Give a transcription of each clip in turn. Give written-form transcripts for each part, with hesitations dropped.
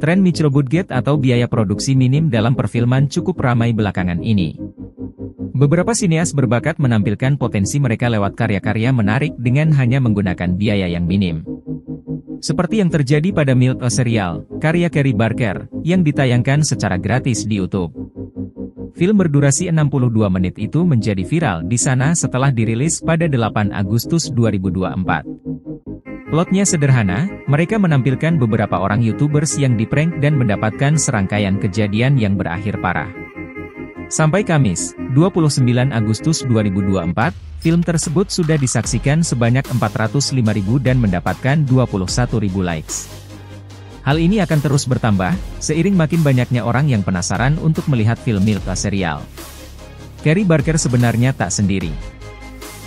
Tren microbudget atau biaya produksi minim dalam perfilman cukup ramai belakangan ini. Beberapa sineas berbakat menampilkan potensi mereka lewat karya-karya menarik dengan hanya menggunakan biaya yang minim. Seperti yang terjadi pada Milk a Serial, karya Carey Barker, yang ditayangkan secara gratis di YouTube. Film berdurasi 62 menit itu menjadi viral di sana setelah dirilis pada 8 Agustus 2024. Plotnya sederhana, mereka menampilkan beberapa orang YouTubers yang diprank dan mendapatkan serangkaian kejadian yang berakhir parah. Sampai Kamis, 29 Agustus 2024, film tersebut sudah disaksikan sebanyak 405.000 dan mendapatkan 21.000 likes. Hal ini akan terus bertambah, seiring makin banyaknya orang yang penasaran untuk melihat film Milk a Serial. Carey Barker sebenarnya tak sendiri.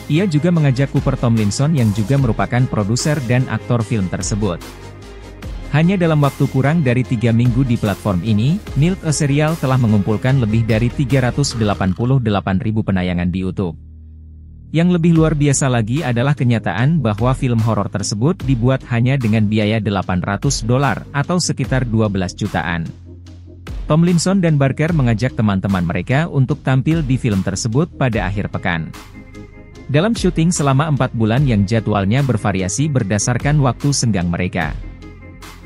Ia juga mengajak Cooper Tomlinson yang juga merupakan produser dan aktor film tersebut. Hanya dalam waktu kurang dari 3 minggu di platform ini, Milk a Serial telah mengumpulkan lebih dari 388.000 penayangan di YouTube. Yang lebih luar biasa lagi adalah kenyataan bahwa film horor tersebut dibuat hanya dengan biaya $800 atau sekitar 12 jutaan. Tomlinson dan Barker mengajak teman-teman mereka untuk tampil di film tersebut pada akhir pekan. Dalam syuting selama 4 bulan yang jadwalnya bervariasi berdasarkan waktu senggang mereka.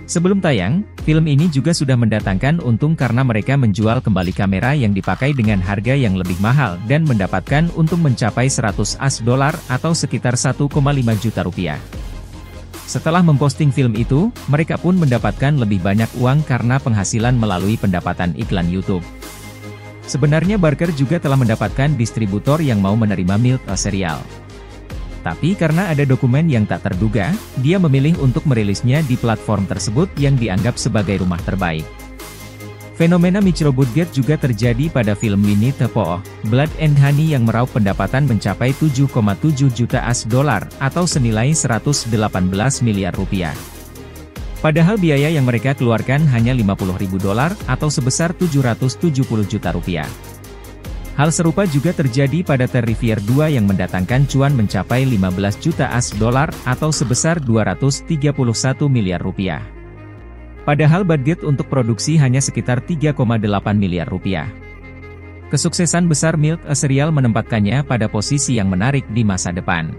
Sebelum tayang, film ini juga sudah mendatangkan untung karena mereka menjual kembali kamera yang dipakai dengan harga yang lebih mahal dan mendapatkan untung mencapai $100 atau sekitar 1,5 juta rupiah. Setelah memposting film itu, mereka pun mendapatkan lebih banyak uang karena penghasilan melalui pendapatan iklan YouTube. Sebenarnya Barker juga telah mendapatkan distributor yang mau menerima Milk a Serial. Tapi karena ada dokumen yang tak terduga, dia memilih untuk merilisnya di platform tersebut yang dianggap sebagai rumah terbaik. Fenomena microbudget juga terjadi pada film Winnie the Pooh, Blood and Honey yang meraup pendapatan mencapai $7,7 juta atau senilai 118 miliar rupiah. Padahal biaya yang mereka keluarkan hanya $50.000 atau sebesar 770 juta rupiah. Hal serupa juga terjadi pada Terrifier 2 yang mendatangkan cuan mencapai $15 juta atau sebesar 231 miliar rupiah. Padahal budget untuk produksi hanya sekitar 3,8 miliar rupiah. Kesuksesan besar Milk a Serial menempatkannya pada posisi yang menarik di masa depan.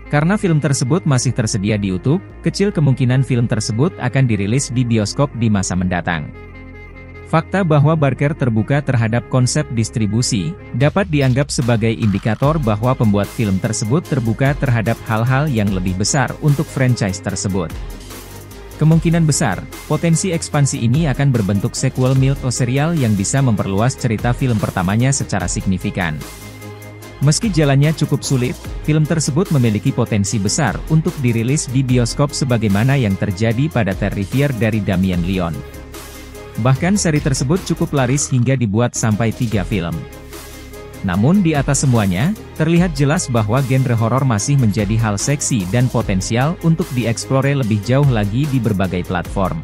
Karena film tersebut masih tersedia di YouTube, kecil kemungkinan film tersebut akan dirilis di bioskop di masa mendatang. Fakta bahwa Barker terbuka terhadap konsep distribusi, dapat dianggap sebagai indikator bahwa pembuat film tersebut terbuka terhadap hal-hal yang lebih besar untuk franchise tersebut. Kemungkinan besar, potensi ekspansi ini akan berbentuk sequel Milk a Serial yang bisa memperluas cerita film pertamanya secara signifikan. Meski jalannya cukup sulit, film tersebut memiliki potensi besar untuk dirilis di bioskop sebagaimana yang terjadi pada Terrifier dari Damien Leone. Bahkan seri tersebut cukup laris hingga dibuat sampai 3 film. Namun di atas semuanya, terlihat jelas bahwa genre horor masih menjadi hal seksi dan potensial untuk dieksplore lebih jauh lagi di berbagai platform.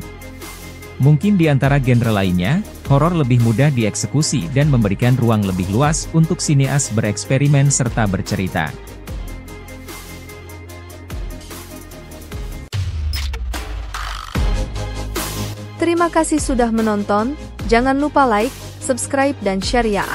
Mungkin di antara genre lainnya, horor lebih mudah dieksekusi dan memberikan ruang lebih luas untuk sineas bereksperimen serta bercerita. Terima kasih sudah menonton, jangan lupa like, subscribe dan share ya.